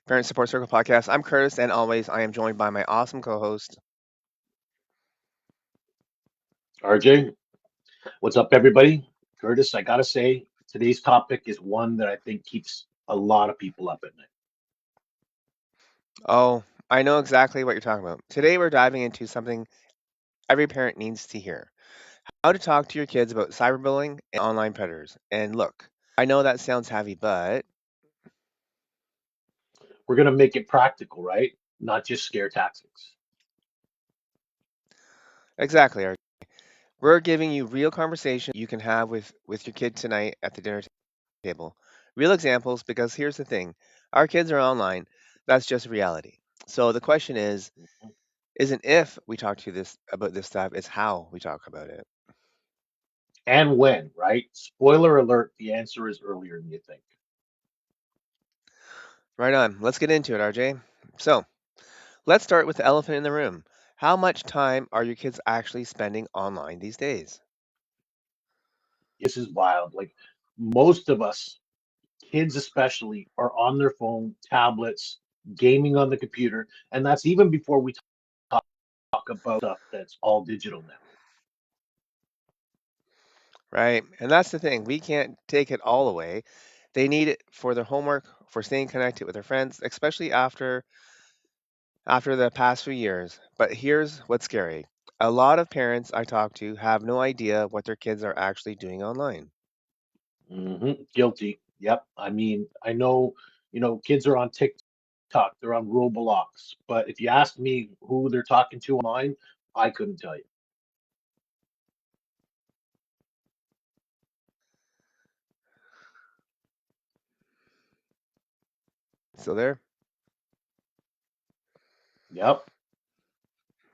Parent Support Circle podcast. I'm Curtis, and always I am joined by my awesome co-host. RJ, what's up, everybody? Curtis, I gotta say, today's topic is one that I think keeps a lot of people up at night. Oh, I know exactly what you're talking about. Today we're diving into something every parent needs to hear: how to talk to your kids about cyberbullying and online predators. And look, I know that sounds heavy, but We're gonna make it practical, right? Not just scare tactics. exactly, we're giving you real conversations you can have with your kid tonight at the dinner table. Real examples, because here's the thing: our kids are online. That's just reality. So the question is, isn't if we talk to this about this stuff, it's how we talk about it. And when, right? Spoiler alert, the answer is earlier than you think. Right on. Let's get into it, RJ. So, let's start with the elephant in the room. How much time are your kids actually spending online these days? This is wild. Like most of us, kids especially, are on their phone, tablets, gaming on the computer, and that's even before we talk about stuff that's all digital now. Right? And that's the thing. We can't take it all away. They need it for their homework, for staying connected with their friends, especially after the past few years. But here's what's scary. A lot of parents I talk to have no idea what their kids are actually doing online. Guilty. Yep. I mean, I know, kids are on TikTok, they're on Roblox, but if you ask me who they're talking to online, I couldn't tell you. So there. Yep.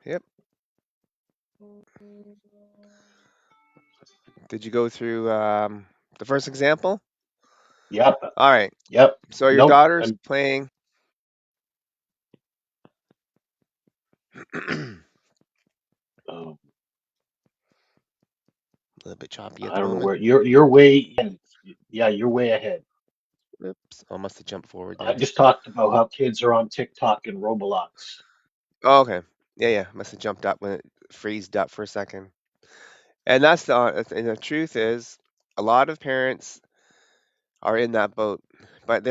Yep. Did you go through the first example? Yep. All right. Yep. So your Nope. daughter's I'm playing. A uh, little bit choppy at I the don't know moment. where you're way yeah, you're way ahead. Oops, I must have jumped forward I there. just talked about how kids are on TikTok and Roblox. Oh, okay. Yeah, yeah. Must have jumped up when it freezed up for a second. And and the truth is, a lot of parents are in that boat. But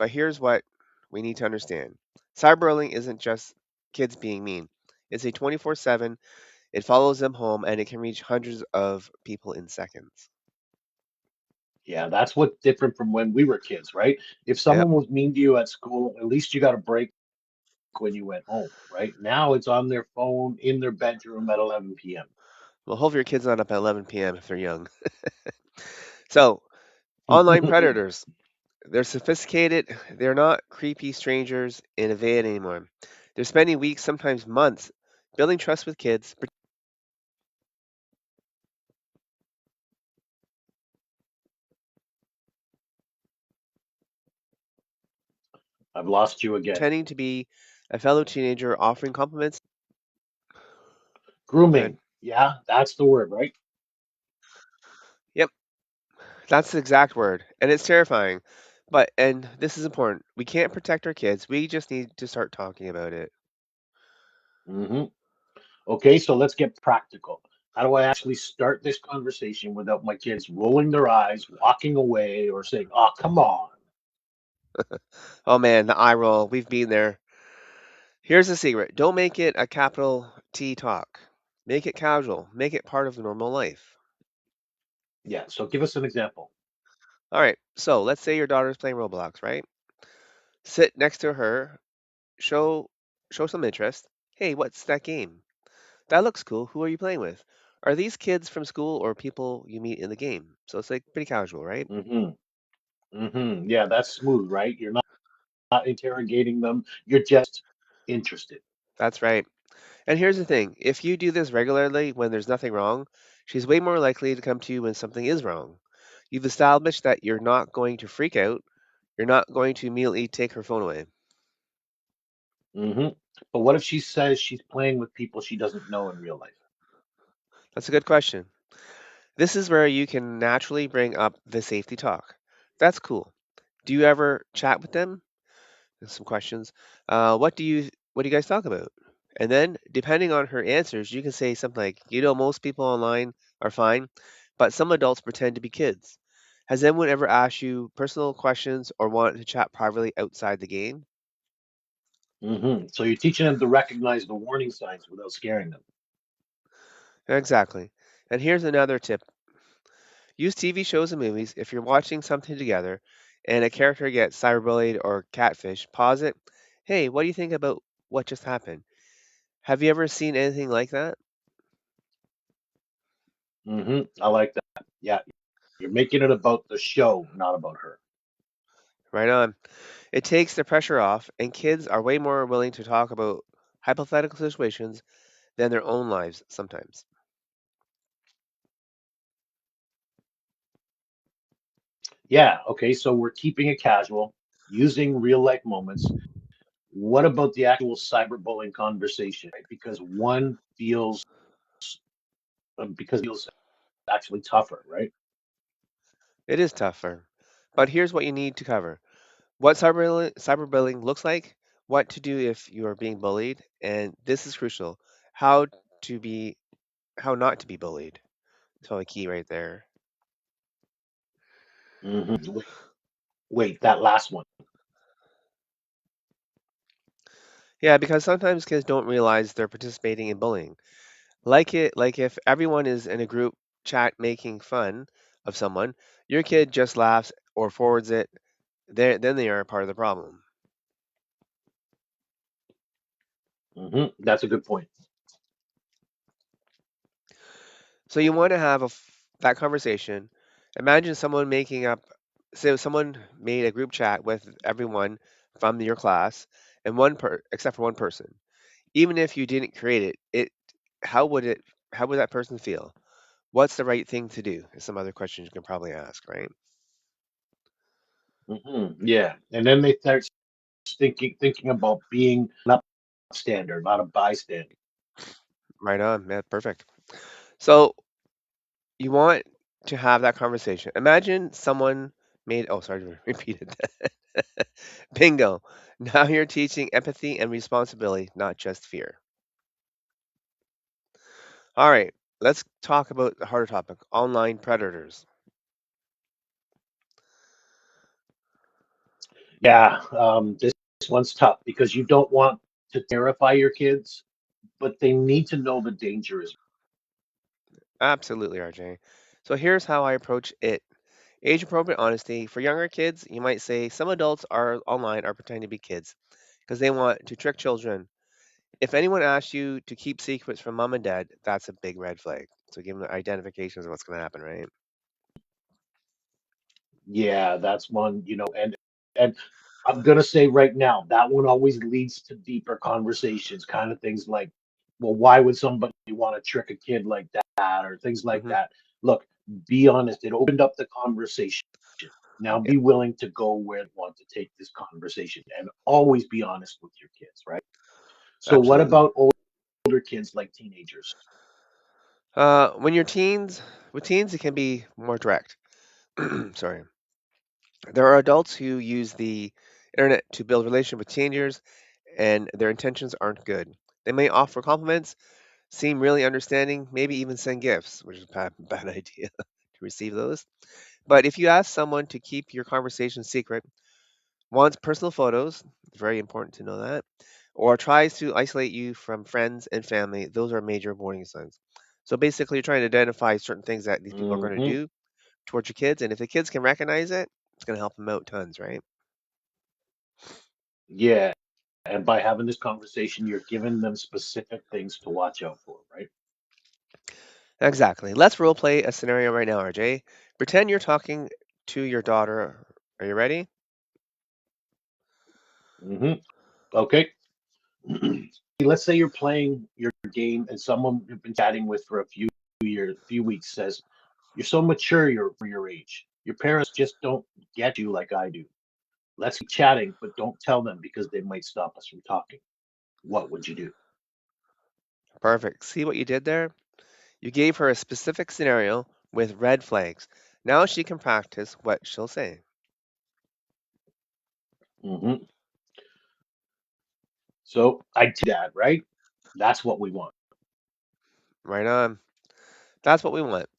here's what we need to understand: cyberbullying isn't just kids being mean. It's a 24/7. It follows them home, and it can reach hundreds of people in seconds. Yeah, that's what's different from when we were kids, right? If Yep. someone was mean to you at school, at least you got a break when you went home, right? Now it's on their phone in their bedroom at 11 p.m. Well, hopefully your kid's not up at 11 p.m. if they're young. So, online predators. They're sophisticated. They're not creepy strangers in a van anymore. They're spending weeks, sometimes months, building trust with kids, I've lost you again. pretending to be a fellow teenager, offering compliments. Good. Grooming. Yeah, that's the word, right? Yep, that's the exact word. And it's terrifying. And this is important, we can't protect our kids. We just need to start talking about it. hmm Okay, so let's get practical. How do I actually start this conversation without my kids rolling their eyes, walking away, or saying, "Oh, come on"? Oh man, the eye roll. We've been there. Here's the secret: don't make it a capital T talk. Make it casual. Make it part of normal life. Yeah, so give us an example. All right, so let's say your daughter's playing Roblox, right? Sit next to her, show show some interest. Hey, what's that game? That looks cool. Who are you playing with? Are these kids from school or people you meet in the game? So it's like pretty casual, right? hmm Yeah, that's smooth, right? You're not interrogating them. You're just interested. That's right. And here's the thing: if you do this regularly when there's nothing wrong, she's way more likely to come to you when something is wrong. You've established that you're not going to freak out. You're not going to immediately take her phone away. hmm But what if she says she's playing with people she doesn't know in real life? That's a good question. This is where you can naturally bring up the safety talk. That's cool. Do you ever chat with them? some questions. What do you guys talk about? And then, depending on her answers, you can say something like, most people online are fine, but some adults pretend to be kids. Has anyone ever asked you personal questions or wanted to chat privately outside the game? So you're teaching them to recognize the warning signs without scaring them. Exactly. And here's another tip: use TV shows and movies. If you're watching something together and a character gets cyberbullied or catfish, pause it. Hey, what do you think about what just happened? Have you ever seen anything like that? I like that. Yeah, you're making it about the show, not about her. Right on. It takes the pressure off, and kids are way more willing to talk about hypothetical situations than their own lives sometimes. Yeah, okay, so we're keeping it casual, using real life moments. What about the actual cyberbullying conversation? Right? Because it feels actually tougher, right? It is tougher. But here's what you need to cover: what cyberbullying looks like, what to do if you are being bullied, and this is crucial: how to be how not to be bullied. Totally key right there. Wait, that last one. Yeah, because sometimes kids don't realize they're participating in bullying. Like if everyone is in a group chat making fun of someone, your kid just laughs or forwards it, then they are part of the problem. That's a good point. So you want to have that conversation. Imagine someone making up, say someone made a group chat with everyone from your class and except for one person. Even if you didn't create it, how would it, how would that person feel? What's the right thing to do? Is some other questions you can probably ask, right? Yeah, and then they start thinking about being an upstander, not a bystander. Right on, man. Perfect. So you want to have that conversation. Imagine someone made, oh, sorry to repeat it. Bingo. Now you're teaching empathy and responsibility, not just fear. All right, let's talk about the harder topic: online predators. Yeah, this one's tough because you don't want to terrify your kids, but they need to know the danger is. Absolutely, RJ. So here's how I approach it: age appropriate honesty. For younger kids, you might say some adults are online are pretending to be kids because they want to trick children. If anyone asks you to keep secrets from mom and dad, that's a big red flag. So give them identifications of what's going to happen, right? Yeah, that's one, and I'm gonna say right now, that one always leads to deeper conversations, kind of things like, well, why would somebody want to trick a kid like that, or things like Hmm. that. Look, be honest. It opened up the conversation. Now Yep, be willing to go where you want to take this conversation, and always be honest with your kids, right? So what absolutely. about older kids like teenagers? When you're teens, with teens, it can be more direct. Sorry. There are adults who use the internet to build relationship with teenagers, and their intentions aren't good. They may offer compliments, seem really understanding, maybe even send gifts, which is a bad idea to receive those. But if you ask someone to keep your conversation secret, wants personal photos, very important to know that, or tries to isolate you from friends and family, those are major warning signs. So basically, you're trying to identify certain things that these people are going to Hmm. do towards your kids, and if the kids can recognize it, it's going to help them out tons, right? Yeah, and by having this conversation, you're giving them specific things to watch out for, right? Exactly. Let's role play a scenario right now, RJ. Pretend you're talking to your daughter. Are you ready? Hmm. Okay. Let's say you're playing your game and someone you've been chatting with for a few weeks says, "You're so mature for your age. Your parents just don't get you like I do. Let's keep chatting, but don't tell them because they might stop us from talking." What would you do? Perfect. See what you did there? You gave her a specific scenario with red flags. Now she can practice what she'll say. Hmm. So I that, right? That's what we want. Right on. That's what we want.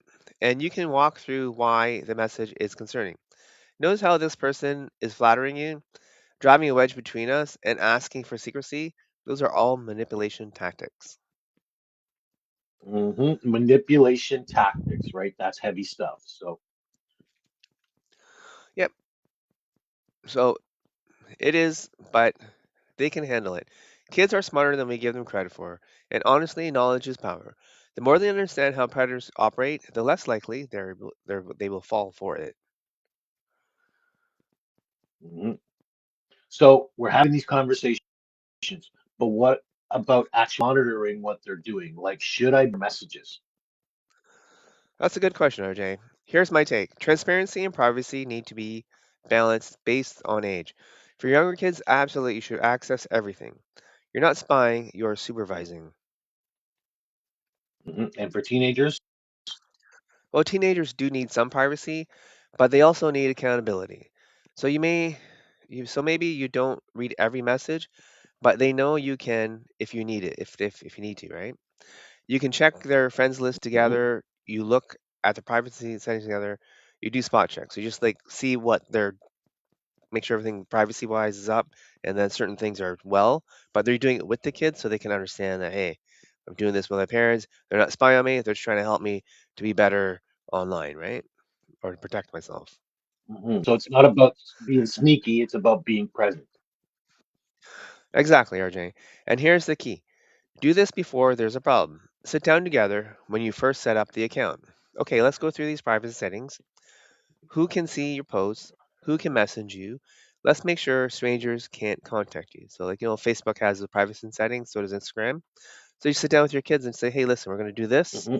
And you can walk through why the message is concerning. Notice how this person is flattering you, driving a wedge between us, and asking for secrecy. Those are all manipulation tactics. Manipulation tactics, right? That's heavy stuff. So, Yep. So it is, but they can handle it. Kids are smarter than we give them credit for, and honestly, knowledge is power. The more they understand how predators operate, the less likely they will fall for it. mhm. So we're having these conversations, but what about actually monitoring what they're doing? Like, should I messages? That's a good question, RJ. Here's my take. Transparency and privacy need to be balanced based on age. For younger kids, absolutely you should access everything. You're not spying, you're supervising. And for teenagers, Well, teenagers do need some privacy, but they also need accountability. So so maybe you don't read every message, but they know you can if you need it, if you need to, right? You can check their friends list mhm, together, you look at the privacy settings together, you do spot checks. You just like see what they're make sure everything privacy wise is up and then certain things are well, but they're doing it with the kids so they can understand that hey, I'm doing this with my parents. They're not spying on me, they're just trying to help me to be better online, right? Or to protect myself. So it's not about being sneaky; it's about being present. Exactly, RJ. And here's the key. Do this before there's a problem. Sit down together when you first set up the account. Okay, let's go through these privacy settings. Who can see your posts? Who can message you? Let's make sure strangers can't contact you. So, like, Facebook has the privacy settings, so does Instagram. So you sit down with your kids and say, "Hey, listen, we're going to do this hmm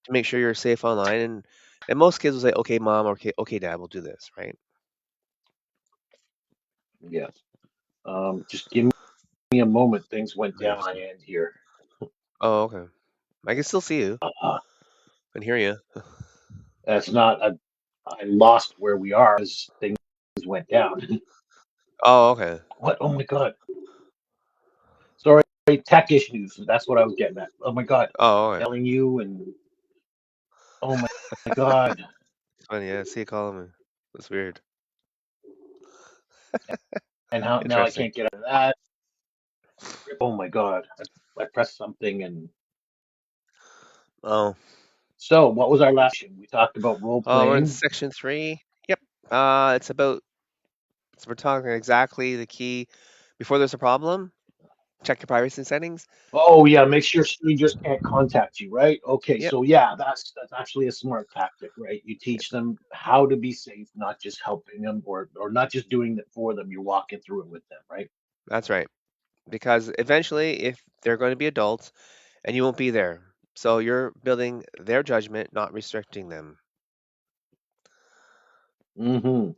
to make sure you're safe online." And most kids will say, "Okay, mom," or "Okay, dad, we'll do this," right? Yes. Just give me a moment. Things went Yeah. down my end here. Oh, okay. I can still see you Uh, and hear you. that's not a. I lost where we are as things went down. Oh, okay. What? Oh my God. Sorry, tech issues. That's what I was getting at. Oh my God. Oh, okay. Telling you and oh my God. It's funny. Yeah, I see you calling me. That's weird. And how now I Interesting. can't get out of that. Oh my God. I pressed something and Oh, so what was our last one? We talked about role we're in playing. section 3. Yep. It's about so we're talking exactly the key before there's a problem. Check your privacy settings. Oh yeah, make sure strangers can't contact you, right? Okay, Yep, so yeah, that's actually a smart tactic, right? You yep, teach them how to be safe, not just helping them or not just doing it for them. You're walking through it with them, right? that's right. Because eventually, if they're going to be adults, and you won't be there, so you're building their judgment, not restricting them. hmm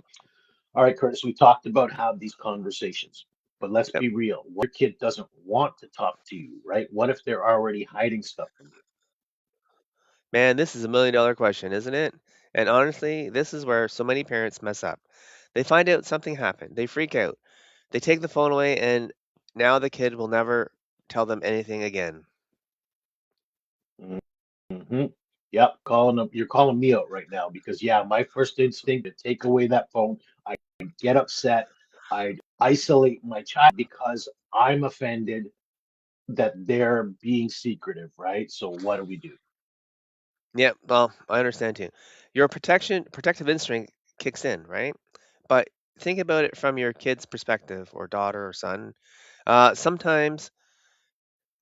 All right, Curtis, we talked about how these conversations, but let's Yep. be real. What if your kid doesn't want to talk to you, right? What if they're already hiding stuff from you? Man, this is $1 million question, isn't it? And honestly, this is where so many parents mess up. They find out something happened, they freak out, they take the phone away, and now the kid will never tell them anything again. hmm Yep, calling them. You're calling me out right now because yeah, my first instinct to take away that phone. I get upset. I isolate my child because I'm offended that they're being secretive, right? So what do we do? Yeah, well, I understand too. Your protective instinct kicks in, right? But think about it from your kid's perspective, or daughter or son. Sometimes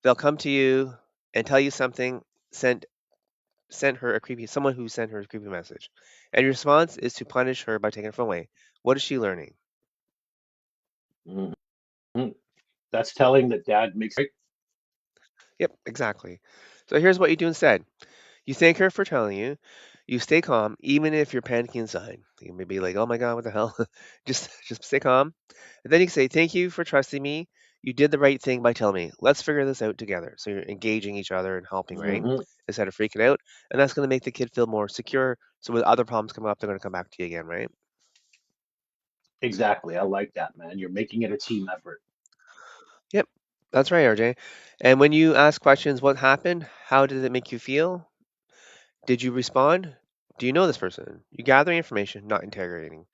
they'll come to you and tell you something, sent sent her a creepy someone who sent her a creepy message, and your response is to punish her by taking her phone away. What is she learning? Mhm. That's telling that dad makes right. Yep, exactly. So here's what you do instead. You thank her for telling you. You stay calm, even if you're panicking inside. You may be like, "Oh my god, what the hell?" just stay calm, and then you can say, "Thank you for trusting me. You did the right thing by telling me. Let's figure this out together." So you're engaging each other and helping, right? hmm Instead of freaking out, and that's going to make the kid feel more secure. So when other problems come up, they're going to come back to you again, right? Exactly. I like that, man. You're making it a team effort. Yep. That's right, RJ. And when you ask questions, what happened? How did it make you feel? Did you respond? Do you know this person? You gather information, not interrogating.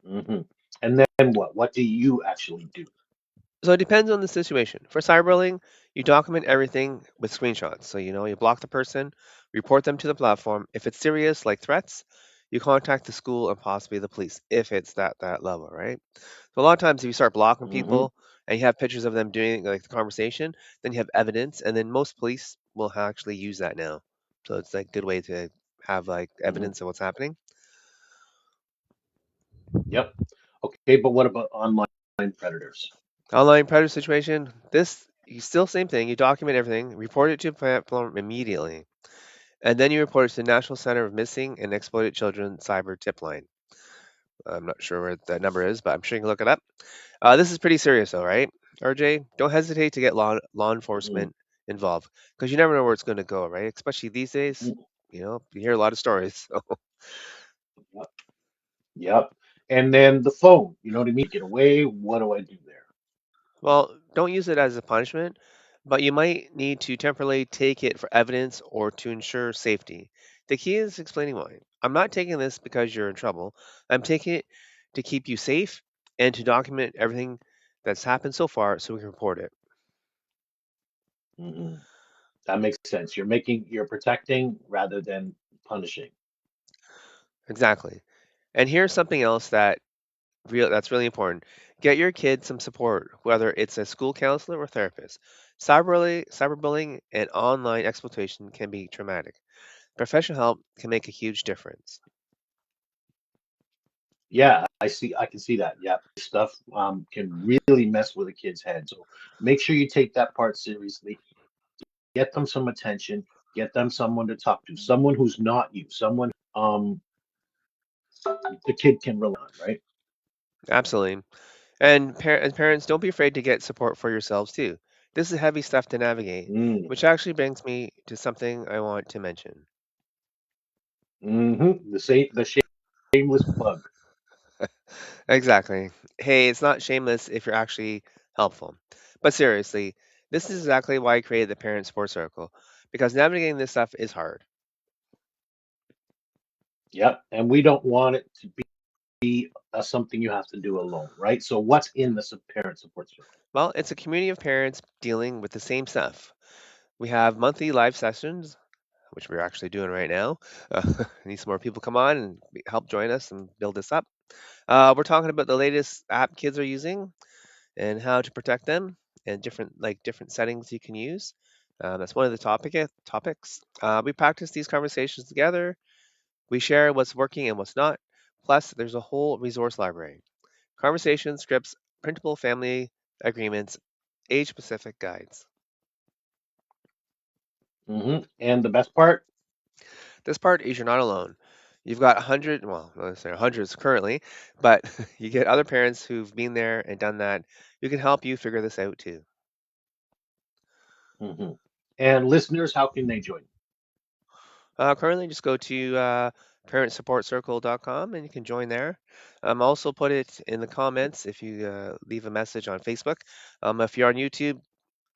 Hmm. And then what? What do you actually do? So it depends on the situation. For cyberbullying, you document everything with screenshots. So, you block the person, report them to the platform. If it's serious, like threats, you contact the school and possibly the police if it's that level, right? So a lot of times, if you start blocking Hmm. people and you have pictures of them doing like the conversation, then you have evidence, and then most police will actually use that now. So it's like a good way to have like Hmm. evidence of what's happening. Yep. Okay, but what about online predators? Online predator situation. This you still same thing. You document everything, report it to the platform immediately, and then you report it to the National Center of Missing and Exploited Children Cyber Tip Line. I'm not sure where that number is, but I'm sure you can look it up. This is pretty serious, though, right? RJ, don't hesitate to get law Hmm. enforcement involved because you never know where it's going to go, right? Especially these days, Hmm. you hear a lot of stories. Yep. Yep. And then the phone, you know what I mean? Get away. What do I do there? Well, don't use it as a punishment, but you might need to temporarily take it for evidence or to ensure safety. The key is explaining why. I'm not taking this because you're in trouble. I'm taking it to keep you safe and to document everything that's happened so far so we can report it. Hmm. That makes sense. You're protecting rather than punishing. Exactly. And here's something else that's really important. Get your kid some support, whether it's a school counselor or therapist. Cyberbullying and online exploitation can be traumatic. Professional help can make a huge difference. Yeah, I can see that. Yeah, stuff can really mess with a kid's head. So make sure you take that part seriously. Get them some attention. Get them someone to talk to. Someone who's not you. Someone the kid can rely on, right? Absolutely. And as parents, don't be afraid to get support for yourselves too. This is heavy stuff to navigate, Mm. which actually brings me to something I want to mention. The shameless plug. Exactly. Hey, it's not shameless if you're actually helpful. But seriously, this is exactly why I created the Parent Support Circle, because navigating this stuff is hard. Yep. And we don't want it to be something you have to do alone, right? So what's in the parent support circle? Well, it's a community of parents dealing with the same stuff. We have monthly live sessions, which we're actually doing right now. Need some more people come on and help join us and build this up. We're talking about the latest app kids are using and how to protect them and different settings you can use. That's one of the topics. We practice these conversations together. We share what's working and what's not. Plus, there's a whole resource library: conversation scripts, printable family agreements, age-specific guides. And the best part, This part is you're not alone. You've got 100, well, let's say hundreds currently, but you get other parents who've been there and done that who can help you figure this out too. hmm and listeners, how can they join? Currently, just go to parentsupportcircle.com and you can join there. Also, put it in the comments if you leave a message on Facebook. If you're on YouTube,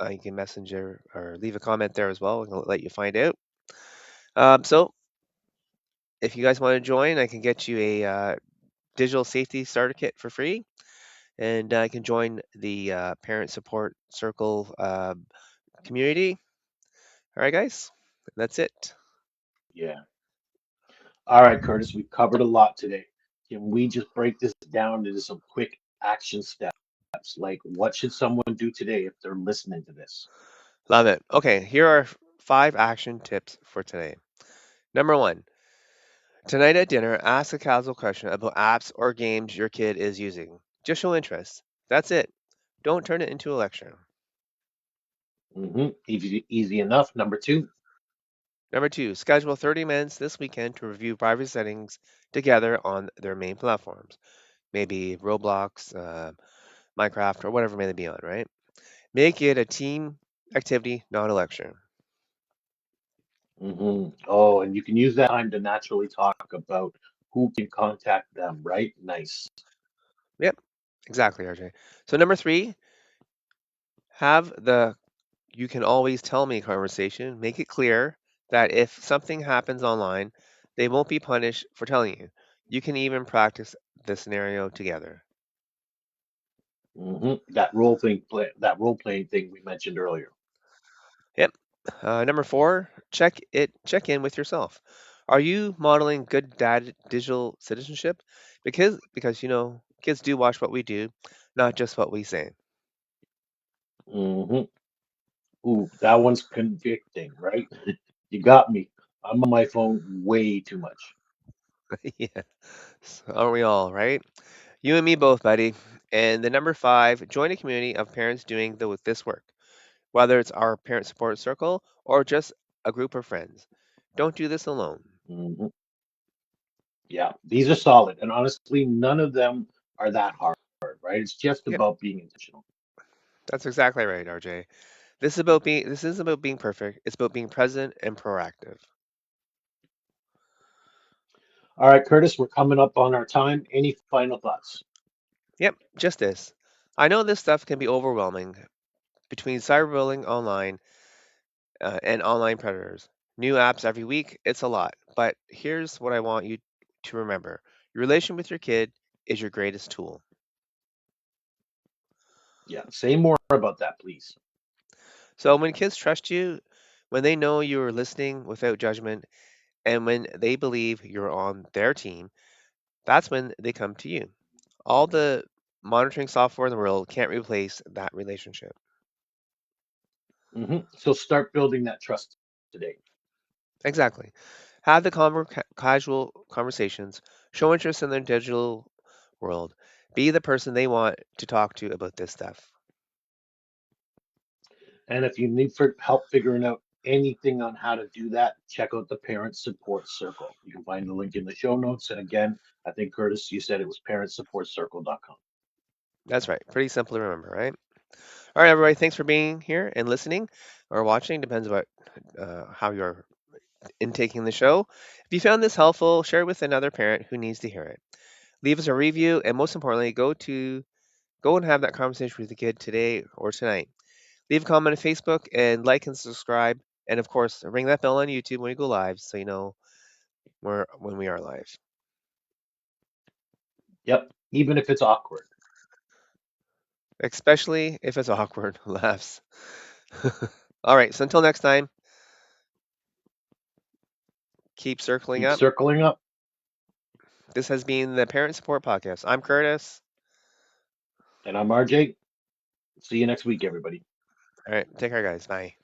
you can messenger or leave a comment there as well. We'll let you find out. So, if you guys want to join, I can get you a digital safety starter kit for free, and I can join the Parent Support Circle community. All right, guys, that's it. Yeah. All right, Curtis, we covered a lot today. Can we just break this down into some quick action steps? Like, what should someone do today if they're listening to this? Love it. Okay, here are five action tips for today. Number one, tonight at dinner, ask a casual question about apps or games your kid is using. Just show interest. That's it. Don't turn it into a lecture. Easy enough. Number two. Number two, schedule 30 minutes this weekend to review privacy settings together on their main platforms. Maybe Roblox, Minecraft, or whatever may they be on, right? Make it a team activity, not a lecture. Oh, and you can use that time to naturally talk about who can contact them, right? Nice. Yep, exactly, RJ. So number three, Have the you can always tell me conversation. Make it clear that if something happens online, they won't be punished for telling you. You can even practice the scenario together. That role playing thing we mentioned earlier. Yep. Number four, check in with yourself. Are you modeling good digital citizenship? Because kids do watch what we do, not just what we say. Hmm. Ooh, that one's convicting, right? You got me. I'm on my phone way too much. Yeah. Aren't we all, right? You and me both, buddy. And the number five, join a community of parents doing this work, whether it's our parent support circle or just a group of friends. Don't do this alone. Hmm. Yeah, these are solid, and honestly, none of them are that hard, right? It's just Yep, about being intentional. that's exactly right, RJ. This isn't about being perfect. It's about being present and proactive. All right, Curtis, we're coming up on our time. Any final thoughts? Yep, just this. I know this stuff can be overwhelming between cyberbullying online and online predators. New apps every week, it's a lot. But here's what I want you to remember: your relation with your kid is your greatest tool. Yeah, say more about that, please. So when kids trust you, when they know you're listening without judgment, and when they believe you're on their team, that's when they come to you. All the monitoring software in the world can't replace that relationship. So start building that trust today. Exactly. Have the casual conversations. Show interest in their digital world. Be the person they want to talk to about this stuff. And if you need for help figuring out anything on how to do that, check out the Parent Support Circle. You can find the link in the show notes. And again, I think Curtis, you said it was parentsupportcircle.com. That's right. Pretty simple to remember, right? All right, everybody. Thanks for being here and listening or watching. Depends about how you're intaking the show. If you found this helpful, share it with another parent who needs to hear it. Leave us a review, and most importantly, go and have that conversation with the kid today or tonight. Leave a comment on Facebook and like and subscribe. And of course, ring that bell on YouTube when we go live so you know when we are live. Yep, even if it's awkward. Especially if it's awkward laughs. All right, so until next time, keep circling Keep up. circling up. This has been the Parent Support Podcast. I'm Curtis. And I'm RJ. See you next week, everybody. All right, take care, guys. Bye.